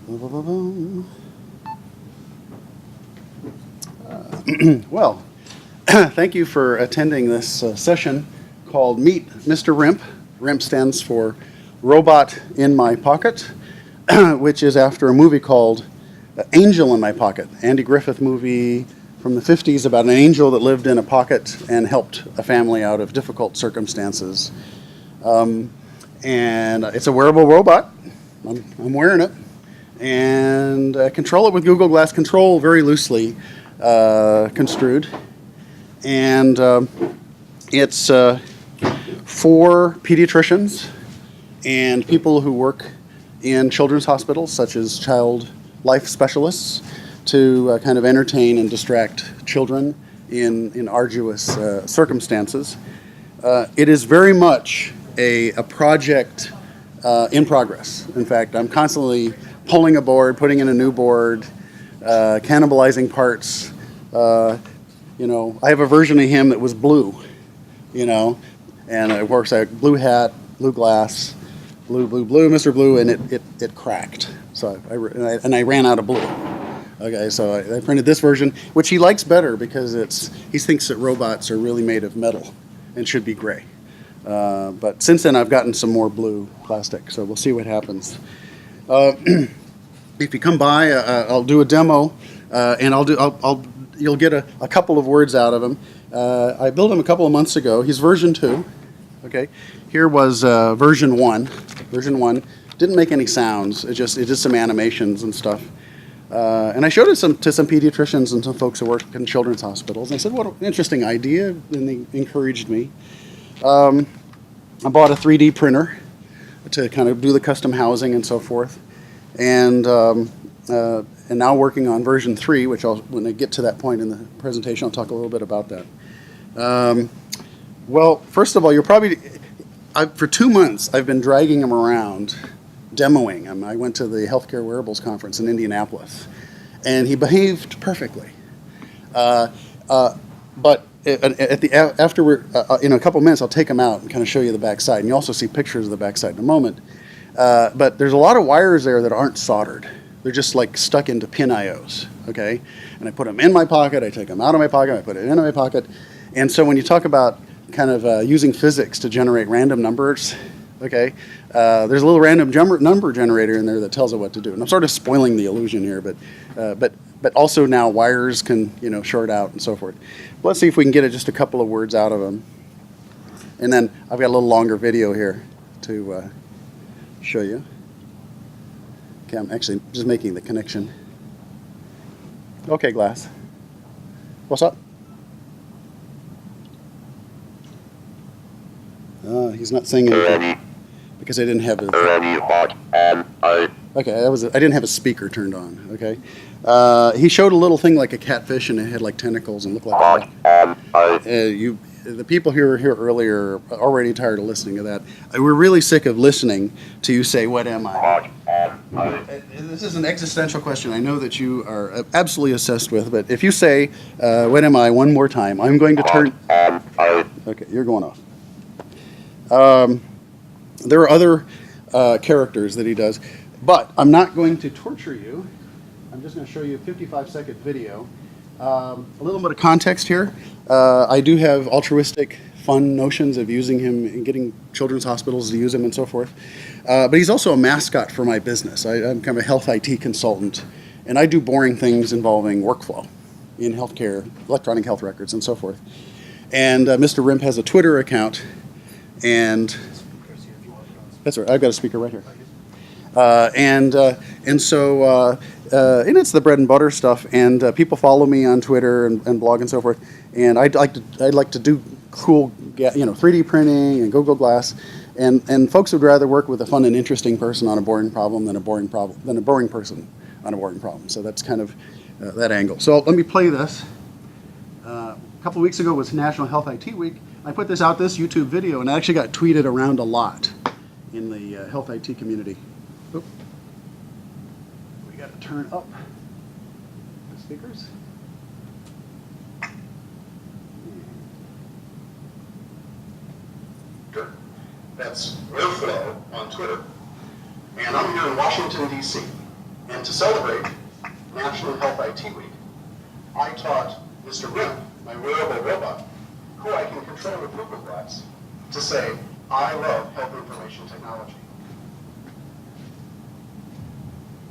Well, thank you for attending this session called Meet Mr. RIMP. RIMP stands for Robot in My Pocket, which is after a movie called Angel in My Pocket, Andy Griffith movie from the 50s about an angel that lived in a pocket and helped a family out of difficult circumstances. And it's a wearable robot. I'm wearing it. And control it with Google Glass Control, very loosely construed. And it's for pediatricians and people who work in children's hospitals, such as child life specialists, to kind of entertain and distract children in arduous circumstances. It is very much a project in progress. In fact, I'm constantly pulling a board, putting in a new board, cannibalizing parts. I have a version of him that was blue, and of course I had blue hat, blue glass, blue, Mr. Blue, and it cracked. So I ran out of blue. Okay, so I printed this version, which he likes better because he thinks that robots are really made of metal and should be gray. But since then I've gotten some more blue plastic, so we'll see what happens. If you come by, I'll do a demo, and you'll get a couple of words out of him. I built him a couple of months ago. He's version 2. Okay, here was version 1. Version 1 didn't make any sounds. It did some animations and stuff. And I showed it to some pediatricians and some folks who work in children's hospitals. And I said, "What an interesting idea," and they encouraged me. I bought a 3D printer to kind of do the custom housing and so forth, and now working on version 3, which when I get to that point in the presentation, I'll talk a little bit about that. Well, first of all, for 2 months, I've been dragging him around, demoing him. I went to the Healthcare Wearables Conference in Indianapolis, and he behaved perfectly. But after in a couple minutes, I'll take him out and kind of show you the backside, and you also see pictures of the backside in a moment. But there's a lot of wires there that aren't soldered. They're just like stuck into pin IOs, okay? And I put them in my pocket, I take them out of my pocket, I put it in my pocket. And so when you talk about kind of using physics to generate random numbers, okay, there's a little random number generator in there that tells it what to do. And I'm sort of spoiling the illusion here, but also now wires can, short out and so forth. Let's see if we can get just a couple of words out of them. And then I've got a little longer video here to show you. Okay, I'm actually just making the connection. Okay, Glass. What's up? He's not saying anything because I didn't have it. Okay, I didn't have a speaker turned on. Okay, he showed a little thing like a catfish, and it had like tentacles and looked like the people who were here earlier are already tired of listening to that. We're really sick of listening to you say, "What am I?" This is an existential question I know that you are absolutely obsessed with, but if you say, "What am I?" one more time, I'm going to turn... Okay, you're going off. There are other characters that he does, but I'm not going to torture you. I'm just going to show you a 55-second video. A little bit of context here. I do have altruistic, fun notions of using him and getting children's hospitals to use him and so forth. But he's also a mascot for my business. I'm kind of a health IT consultant, and I do boring things involving workflow in healthcare, electronic health records, and so forth. And Mr. RIMP has a Twitter account, and that's right. I've got a speaker right here. And so it's the bread and butter stuff. And people follow me on Twitter and blog and so forth. And I'd like to do cool, 3D printing and Google Glass. And folks would rather work with a fun and interesting person on a boring problem than a boring person on a boring problem. So that's kind of that angle. So let me play this. A couple weeks ago was National Health IT Week. I put this YouTube video, and it actually got tweeted around a lot in the health IT community. Oop. We got to turn up the speakers. That's Wearable on Twitter. And I'm here in Washington, D.C. And to celebrate National Health IT Week, I taught Mr. RIMP, my wearable robot, who I can control with Google Glass, to say, I love health information technology.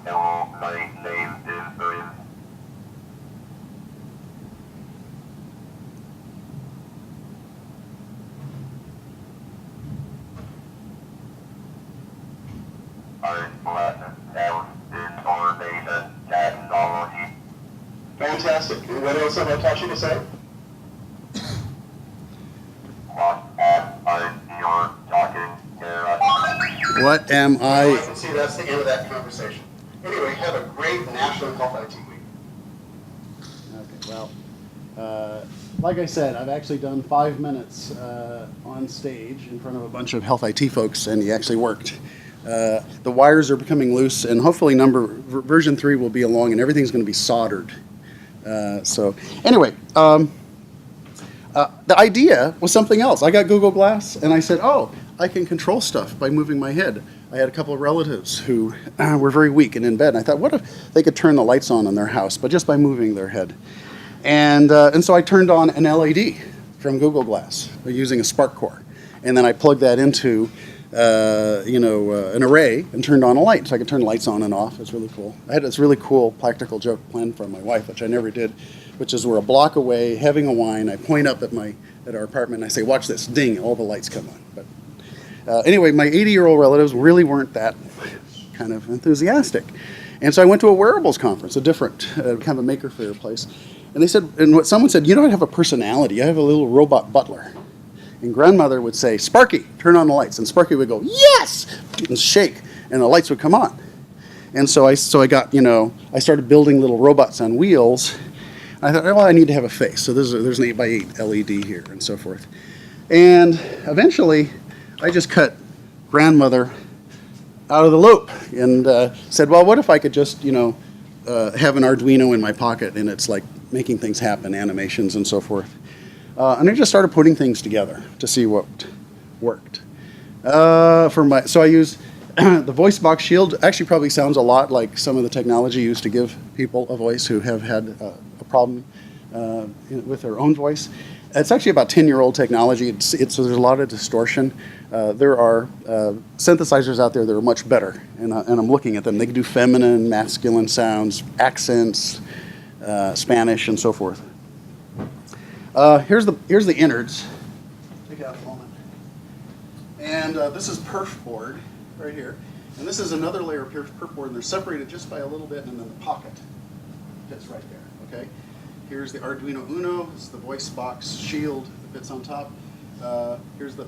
Hello, my name is RIMP. Our class health information technology. Fantastic. And what else have I taught you to say? What are you talking about? What am I I? can see that's the end of that conversation. Anyway, have a great National Health IT Week. Okay, well, like I said, I've actually done 5 minutes on stage in front of a bunch of health IT folks, and he actually worked. The wires are becoming loose, and hopefully version 3 will be along, and everything's going to be soldered. So anyway, the idea was something else. I got Google Glass, and I said, oh, I can control stuff by moving my head. I had a couple of relatives who were very weak and in bed, and I thought, what if they could turn the lights on in their house, but just by moving their head? And so I turned on an LED from Google Glass using a spark core, and then I plugged that into an array and turned on a light, so I could turn lights on and off. It's really cool. I had this really cool practical joke planned for my wife, which I never did, which is we're a block away having a wine. I point up at our apartment and I say, "Watch this!" Ding! All the lights come on. But anyway, my 80-year-old relatives really weren't that kind of enthusiastic, and so I went to a wearables conference, a different kind of a Maker Faire place, and they said, and what someone said, "You don't have a personality. You have a little robot butler." And grandmother would say, "Sparky, turn on the lights." And Sparky would go, "Yes!" and shake, and the lights would come on. And so I got, I started building little robots on wheels. I thought, well, I need to have a face. So there's an 8x8 LED here and so forth. And eventually, I just cut grandmother out of the loop and said, well, what if I could just, have an Arduino in my pocket and it's like making things happen, animations and so forth. And I just started putting things together to see what worked. So I use the voice box shield. Actually, probably sounds a lot like some of the technology used to give people a voice who have had a problem with their own voice. It's actually about 10-year-old technology. So there's a lot of distortion. There are synthesizers out there that are much better, and I'm looking at them. They can do feminine, masculine sounds, accents, Spanish, and so forth. Here's the innards. Take out a moment. And this is perf board right here. And this is another layer of perf board, and they're separated just by a little bit, and then the pocket fits right there, okay? Here's the Arduino Uno. This is the voice box shield that fits on top.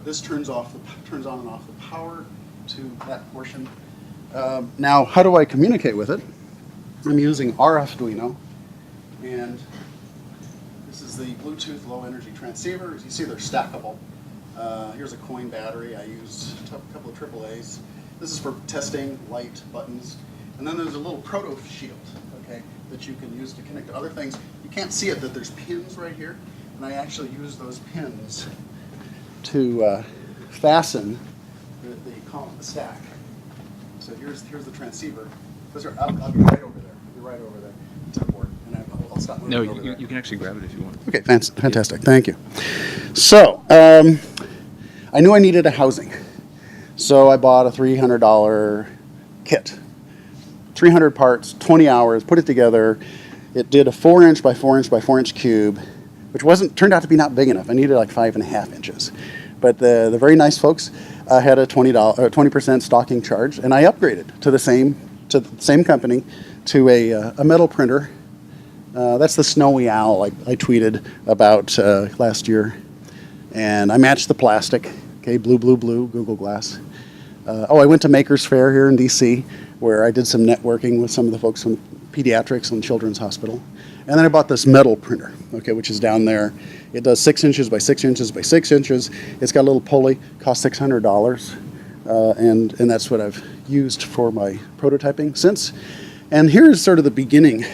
This turns on and off the power to that portion. Now, how do I communicate with it? I'm using RFduino, and this is the Bluetooth low energy transceiver. As you see, they're stackable. Here's a coin battery. I used a couple of AAAs. This is for testing light buttons. And then there's a little proto shield, okay, that you can use to connect to other things. You can't see it, that there's pins right here. And I actually use those pins to fasten the stack. So here's the transceiver. Those are, I'll be right over there. I'll be right over there to the board. And I'll stop moving over there. You can actually grab it if you want. Okay, fantastic. Thank you. So, I knew I needed a housing. So I bought a $300 kit. 300 parts, 20 hours, put it together. It did a 4-inch by 4-inch by 4-inch cube, which turned out to be not big enough. I needed like 5.5 inches. But the very nice folks had a 20% stocking charge, and I upgraded to the same company to a metal printer. That's the Snowy Owl I tweeted about last year. And I matched the plastic, okay, blue, Google Glass. I went to Maker's Faire here in DC, where I did some networking with some of the folks from pediatrics and Children's Hospital. And then I bought this metal printer, okay, which is down there. It does 6 inches by 6 inches by 6 inches. It's got a little pulley, costs $600. And that's what I've used for my prototyping since. And here's sort of the beginning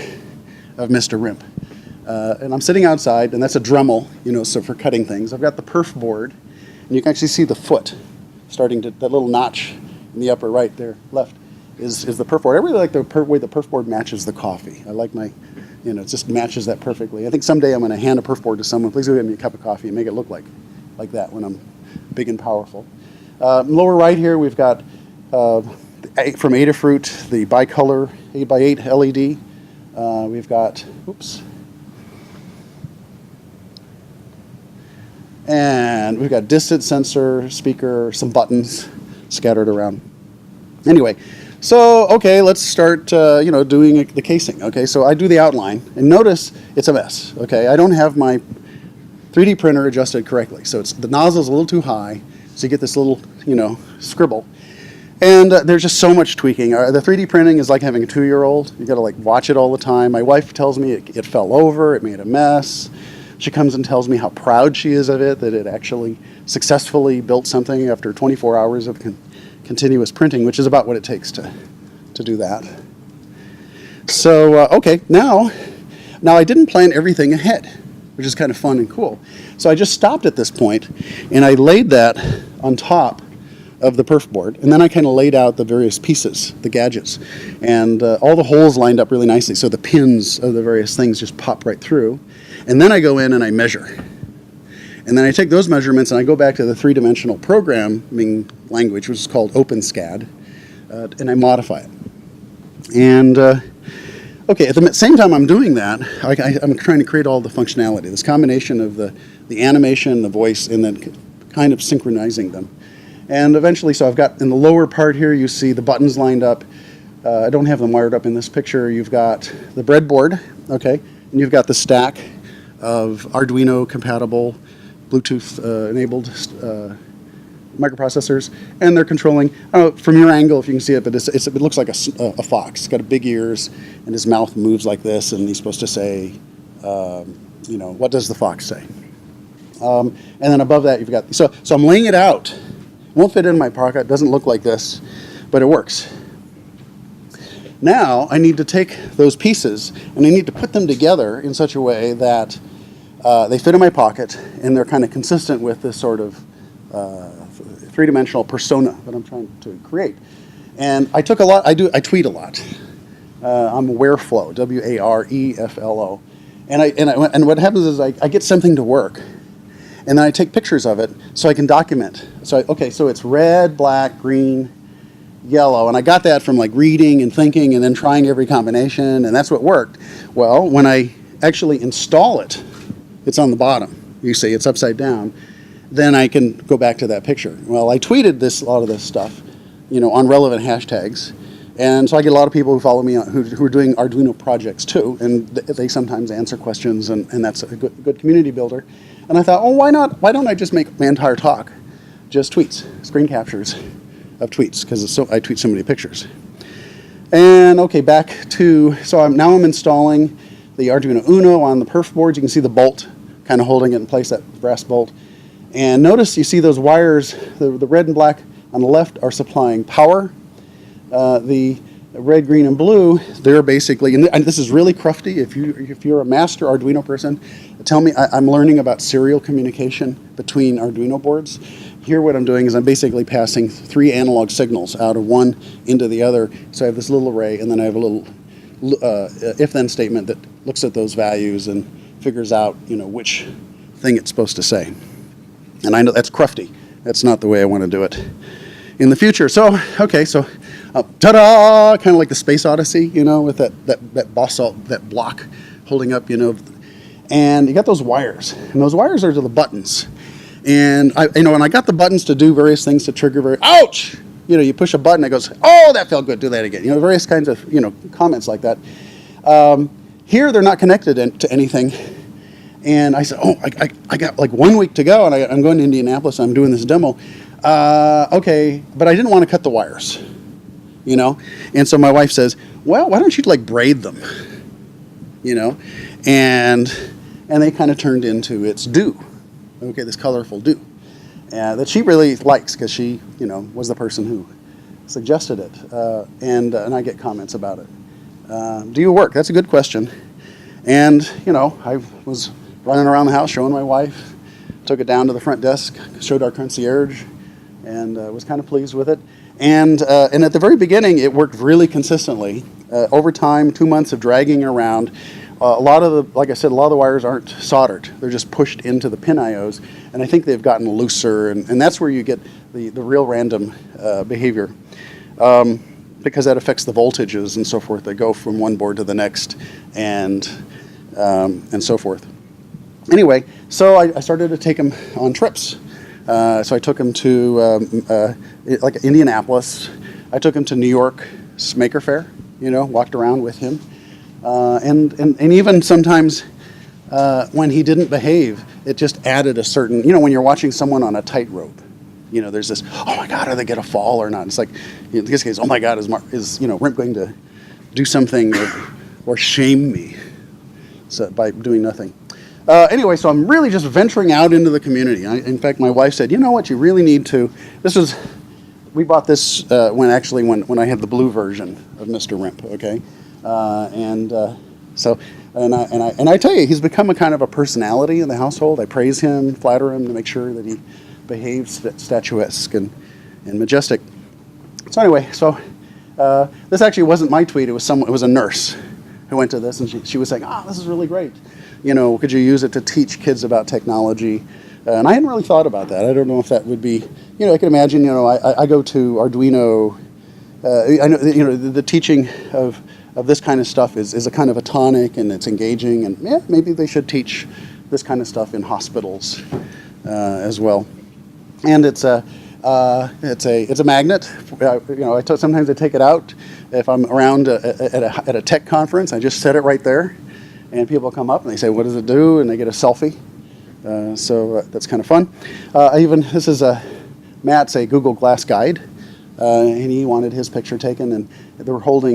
of Mr. RIMP. And I'm sitting outside, and that's a Dremel, so for cutting things. I've got the perf board, and you can actually see the foot starting to, that little notch in the upper right there, left, is the perf board. I really like the way the perf board matches the coffee. I like my, it just matches that perfectly. I think someday I'm going to hand a perf board to someone. Please go get me a cup of coffee and make it look like that when I'm big and powerful. Lower right here, we've got from Adafruit, the bicolor 8x8 LED. We've got, and we've got distance sensor, speaker, some buttons scattered around. Anyway, so, okay, let's start, doing the casing. Okay, so I do the outline, and notice it's a mess. Okay, I don't have my 3D printer adjusted correctly. So the nozzle's a little too high, so you get this little, scribble. And there's just so much tweaking. The 3D printing is like having a 2-year-old. You got to watch it all the time. My wife tells me it fell over, it made a mess. She comes and tells me how proud she is of it, that it actually successfully built something after 24 hours of continuous printing, which is about what it takes to do that. So, okay, now I didn't plan everything ahead, which is kind of fun and cool. So I just stopped at this point, and I laid that on top of the perf board, and then I kind of laid out the various pieces, the gadgets, and all the holes lined up really nicely, so the pins of the various things just pop right through. And then I go in and I measure. And then I take those measurements and I go back to the 3-dimensional programming language, which is called OpenSCAD, and I modify it. And, okay, at the same time I'm doing that, I'm trying to create all the functionality, this combination of the animation, the voice, and then kind of synchronizing them. And eventually, so I've got in the lower part here, you see the buttons lined up. I don't have them wired up in this picture. You've got the breadboard, okay, and you've got the stack of Arduino compatible Bluetooth enabled microprocessors, and they're controlling, from your angle if you can see it, but it looks like a fox. It's got big ears and his mouth moves like this, and he's supposed to say, what does the fox say? And then above that you've got, so I'm laying it out. It won't fit in my pocket, it doesn't look like this, but it works. Now I need to take those pieces and I need to put them together in such a way that they fit in my pocket and they're kind of consistent with this sort of 3-dimensional persona that I'm trying to create. And I took a lot, I tweet a lot. I'm Wareflow, W-A-R-E-F-L-O. And what happens is I get something to work, and then I take pictures of it so I can document. So so it's red, black, green, yellow, and I got that from reading and thinking and then trying every combination, and that's what worked. Well, when I actually install it, it's on the bottom. You see, it's upside down. Then I can go back to that picture. Well, I tweeted a lot of this stuff, on relevant hashtags, and so I get a lot of people who follow me who are doing Arduino projects too, and they sometimes answer questions, and that's a good community builder. And I thought, why not? Why don't I just make my entire talk just tweets, screen captures of tweets, because I tweet so many pictures. And okay, back to, so now I'm installing the Arduino Uno on the perf board. You can see the bolt kind of holding it in place, that brass bolt. And notice you see those wires, the red and black on the left are supplying power. The red, green, and blue, they're basically, and this is really crufty. If you're a master Arduino person, tell me, I'm learning about serial communication between Arduino boards. Here what I'm doing is I'm basically passing 3 analog signals out of one into the other. So I have this little array, and then I have a little if-then statement that looks at those values and figures out, which thing it's supposed to say. And I know that's crufty. That's not the way I want to do it in the future. So, okay, so ta-da! Kind of like the Space Odyssey, with that block holding up, And you got those wires, and those wires are to the buttons. And I got the buttons to do various things to trigger ouch! You push a button, it goes, oh, that felt good, do that again. Various kinds of, comments like that. Here, they're not connected to anything. And I said, I got 1 week to go, and I'm going to Indianapolis, I'm doing this demo. Okay, but I didn't want to cut the wires, And so my wife says, well, why don't you braid them, And they kind of turned into its do. Okay, this colorful do. That she really likes because she, was the person who suggested it. And I get comments about it. Do you work? That's a good question. And, I was running around the house showing my wife, took it down to the front desk, showed our concierge, and was kind of pleased with it. And at the very beginning, it worked really consistently. Over time, 2 months of dragging around, a lot of the, like I said, a lot of the wires aren't soldered. They're just pushed into the pin IOs, and I think they've gotten looser, and that's where you get the real random behavior, because that affects the voltages and so forth. They go from one board to the next, and so forth. Anyway, so I started to take him on trips. So I took him to like Indianapolis. I took him to New York's Maker Faire. Walked around with him, and even sometimes when he didn't behave, it just added a certain. When you're watching someone on a tightrope, there's this. Oh my God, are they gonna fall or not? It's like in this case, oh my God, is RIMP going to do something or shame me by doing nothing? Anyway, so I'm really just venturing out into the community. In fact, my wife said, you know what, you really need to. We bought this when I had the blue version of Mr. RIMP, okay? And I tell you, he's become a kind of a personality in the household. I praise him, flatter him to make sure that he behaves statuesque and majestic. So anyway, this actually wasn't my tweet. It was a nurse who went to this, and she was saying, this is really great. Could you use it to teach kids about technology? And I hadn't really thought about that. I don't know if that would be, I can imagine, I go to Arduino. I know, the teaching of this kind of stuff is a kind of a tonic, and it's engaging, and maybe they should teach this kind of stuff in hospitals as well. And it's a magnet. Sometimes I take it out if I'm around at a tech conference. I just set it right there. And people come up and they say, what does it do? And they get a selfie. So that's kind of fun. This is Matt's a Google Glass guide. And he wanted his picture taken. And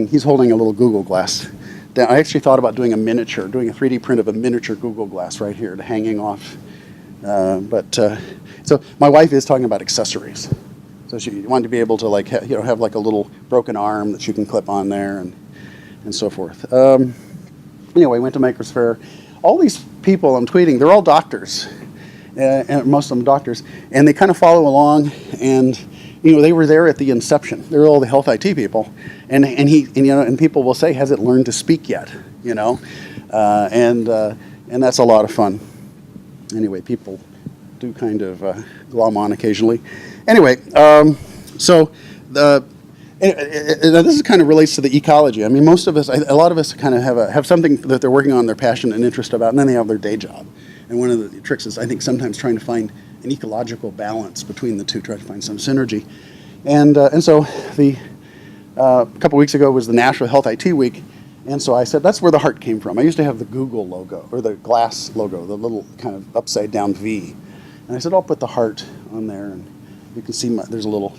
he's holding a little Google Glass. I actually thought about doing a 3D print of a miniature Google Glass right here, hanging off. So my wife is talking about accessories. So she wanted to be able to have like a little broken arm that you can clip on there and so forth. Anyway, went to Maker's Faire. All these people I'm tweeting, they're all doctors, and most of them doctors, and they kind of follow along. And they were there at the inception. They were all the health IT people, and people will say, "Has it learned to speak yet?" And that's a lot of fun. Anyway, people do kind of glom on occasionally. Anyway, so this kind of relates to the ecology. I mean, a lot of us kind of have something that they're working on, their passion and interest about, and then they have their day job. And one of the tricks is, I think, sometimes trying to find an ecological balance between the two, try to find some synergy. And so a couple weeks ago was the National Health IT Week, and so I said that's where the heart came from. I used to have the Google logo, or the glass logo, the little kind of upside down V. And I said, I'll put the heart on there, and you can see there's a little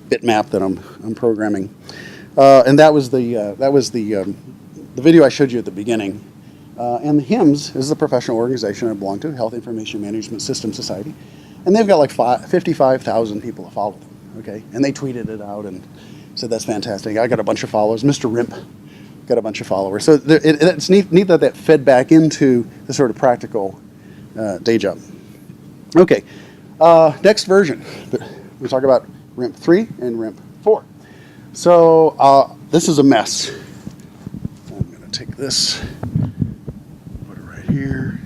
bitmap that I'm programming, and that was the video I showed you at the beginning. And the HIMSS is the professional organization I belong to, Health Information Management System Society, and they've got like 55,000 people that follow them. Okay, and they tweeted it out and said that's fantastic. I got a bunch of followers. Mr. RIMP got a bunch of followers. So it's neat that fed back into the sort of practical day job. Okay, next version. We talk about RIMP 3 and RIMP 4. So this is a mess. I'm going to take this, put it right here,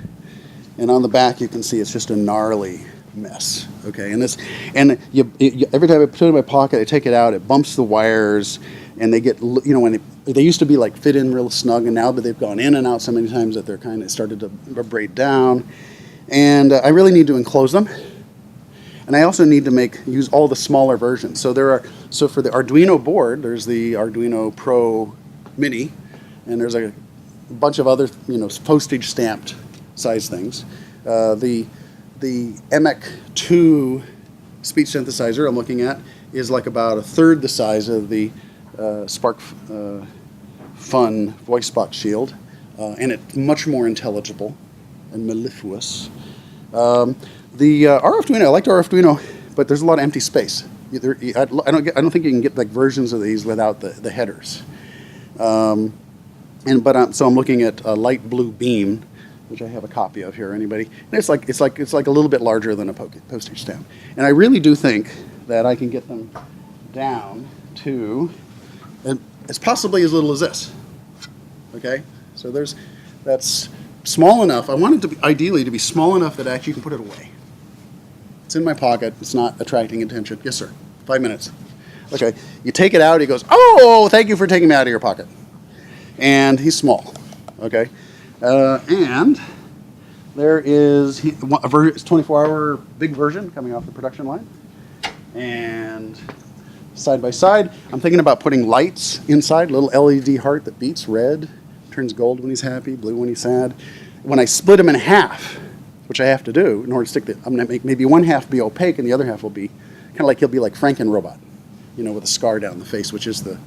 and on the back you can see it's just a gnarly mess. Okay, and every time I put it in my pocket, I take it out, it bumps the wires, and they get when they used to be like fit in real snug, and now but they've gone in and out so many times that they're kind of started to braid down, and I really need to enclose them. And I also need to use all the smaller versions. So for the Arduino board, there's the Arduino Pro Mini, and there's a bunch of other postage stamped size things. The EMEC2 speech synthesizer I'm looking at is like about a third the size of the Spark Fun voice box shield, and it's much more intelligible and mellifluous. The RFduino, I liked RFduino, but there's a lot of empty space. I don't think you can get like versions of these without the headers. So I'm looking at a light blue beam, which I have a copy of here. Anybody? And it's like a little bit larger than a postage stamp. And I really do think that I can get them down to as possibly as little as this. Okay, so that's small enough. I want it to be ideally to be small enough that actually you can put it away. It's in my pocket. It's not attracting attention. Yes, sir. 5 minutes. Okay. You take it out. He goes, "Oh, thank you for taking me out of your pocket." And he's small. Okay. And there is it's 24-hour big version coming off the production line. And side by side, I'm thinking about putting lights inside, little LED heart that beats red, turns gold when he's happy, blue when he's sad. When I split him in half, which I have to do in order to stick I'm going to make maybe one half be opaque and the other half will be kind of like he'll be like Franken-Robot, with a scar down the face, which is the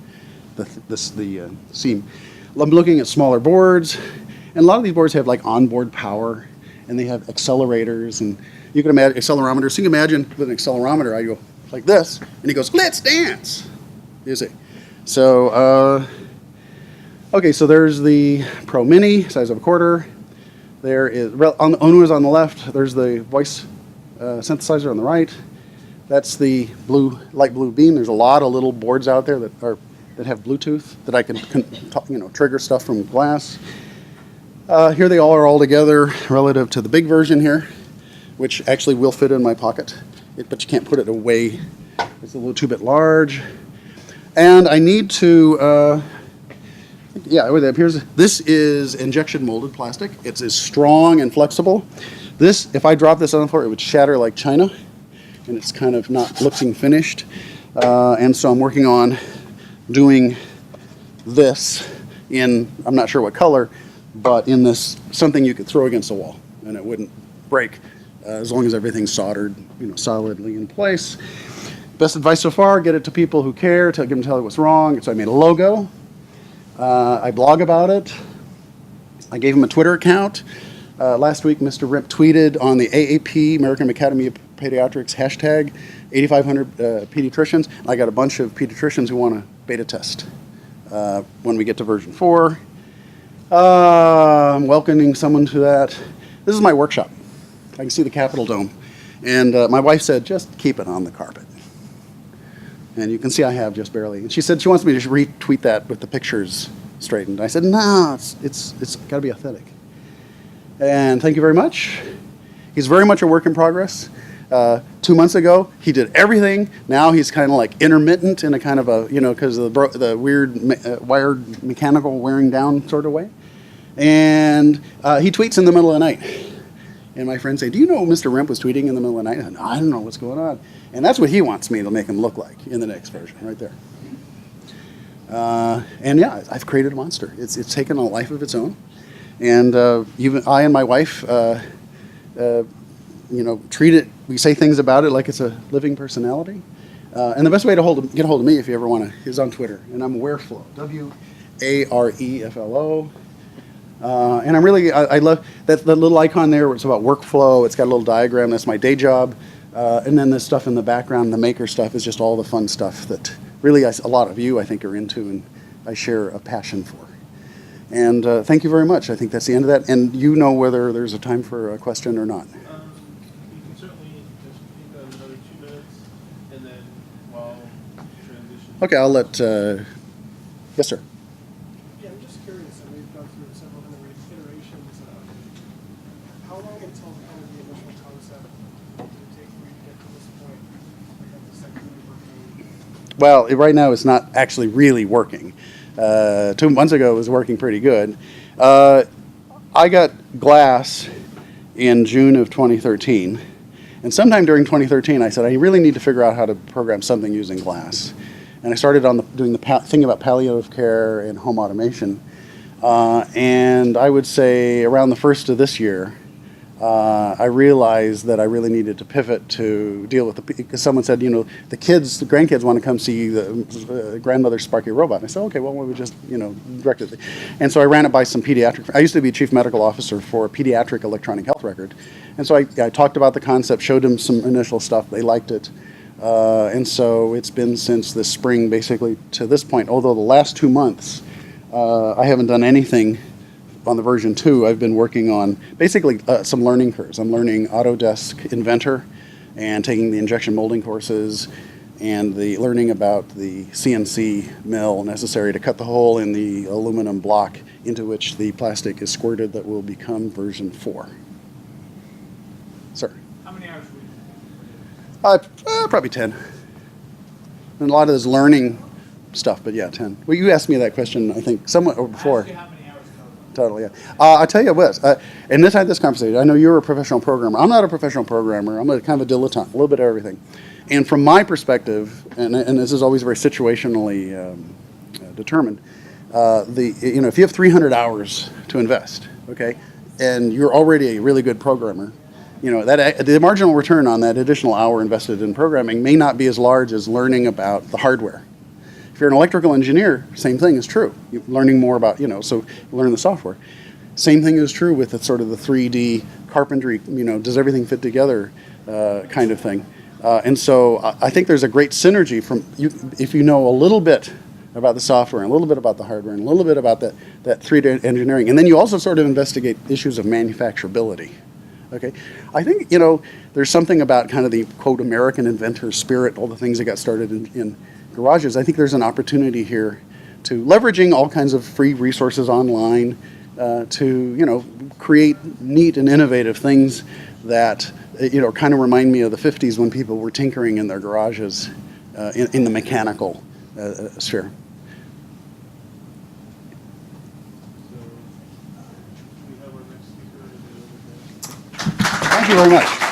seam. I'm looking at smaller boards, and a lot of these boards have like onboard power, and they have accelerators, and you can imagine accelerometers. So you can imagine with an accelerometer, I go like this, and he goes, "Let's dance." You see. So, okay, so there's the Pro Mini, size of a quarter. There is, ONU is on the left. There's the voice synthesizer on the right. That's the light blue beam. There's a lot of little boards out there that have Bluetooth that I can trigger stuff from glass. Here they all are all together relative to the big version here, which actually will fit in my pocket, but you can't put it away. It's a little too bit large. And I need to, this is injection molded plastic. It's as strong and flexible. This, if I drop this on the floor, it would shatter like china, and it's kind of not looking finished. And so I'm working on doing this in, I'm not sure what color, but in this, something you could throw against the wall and it wouldn't break as long as everything's soldered, solidly in place. Best advice so far, get it to people who care, give them tell you what's wrong. So I made a logo. I blog about it. I gave him a Twitter account. Last week, Mr. RIMP tweeted on the AAP, American Academy of Pediatrics, hashtag 8,500 pediatricians. I got a bunch of pediatricians who want to beta test when we get to version 4. I'm welcoming someone to that. This is my workshop. I can see the Capitol Dome. And my wife said, just keep it on the carpet. And you can see I have just barely. And she said she wants me to retweet that with the pictures straightened. I said, no, it's got to be authentic. And thank you very much. He's very much a work in progress. 2 months ago, he did everything. Now he's kind of like intermittent in a kind of a, because of the weird wired mechanical wearing down sort of way. And he tweets in the middle of the night. And my friends say, do you know Mr. RIMP was tweeting in the middle of the night? And I don't know what's going on. And that's what he wants me to make him look like in the next version, right there. And yeah, I've created a monster. It's taken a life of its own. And even I and my wife, treat it, we say things about it like it's a living personality. And the best way to get a hold of me, if you ever want to, is on Twitter. And I'm Wareflow, Wareflo. And I love that little icon there where it's about workflow. It's got a little diagram. That's my day job. And then this stuff in the background, the maker stuff, is just all the fun stuff that really a lot of you, I think, are into and I share a passion for. And thank you very much. I think that's the end of that. And you know whether there's a time for a question or not. You can certainly just keep that another 2 minutes, and then while transition. Okay, I'll let, yes, sir. Yeah, I'm just curious, and we've gone through several iterations. How long until kind of the initial concept did it take for you to get to this point? Like at the second working? Well, right now it's not actually really working. 2 months ago it was working pretty good. I got glass in June of 2013. And sometime during 2013 I said, I really need to figure out how to program something using glass. And I started on doing the thing about palliative care and home automation. And I would say around the first of this year, I realized that I really needed to pivot to deal with because someone said, the grandkids want to come see the grandmother's Sparky robot. And I said, okay, well, we just, direct it. And so I ran it by some I used to be chief medical officer for a pediatric electronic health record. And so I talked about the concept, showed them some initial stuff. They liked it. And so it's been since this spring, basically, to this point, although the last 2 months, I haven't done anything on the version 2, I've been working on basically some learning curves. I'm learning Autodesk Inventor and taking the injection molding courses and the learning about the CNC mill necessary to cut the hole in the aluminum block into which the plastic is squirted that will become version 4. Sir? How many hours a week? Probably 10. And a lot of this learning stuff, but yeah, 10. Well, you asked me that question, I think, somewhat or before. How many hours total? Totally, yeah. I'll tell you what, and this had this conversation. I know you're a professional programmer. I'm not a professional programmer. I'm a kind of a dilettante, a little bit of everything. And from my perspective, and this is always very situationally determined, if you have 300 hours to invest, okay, and you're already a really good programmer, that the marginal return on that additional hour invested in programming may not be as large as learning about the hardware. If you're an electrical engineer, same thing is true. You're learning more about, so learn the software. Same thing is true with the sort of the 3D carpentry, does everything fit together kind of thing. And so I think there's a great synergy from if you know a little bit about the software and a little bit about the hardware and a little bit about that 3D engineering. And then you also sort of investigate issues of manufacturability. Okay, I think, there's something about kind of the, quote, American inventor spirit, all the things that got started in garages. I think there's an opportunity here to leveraging all kinds of free resources online to, create neat and innovative things that, kind of remind me of the 50s when people were tinkering in their garages in the mechanical sphere. So we have our next speaker. Thank you very much.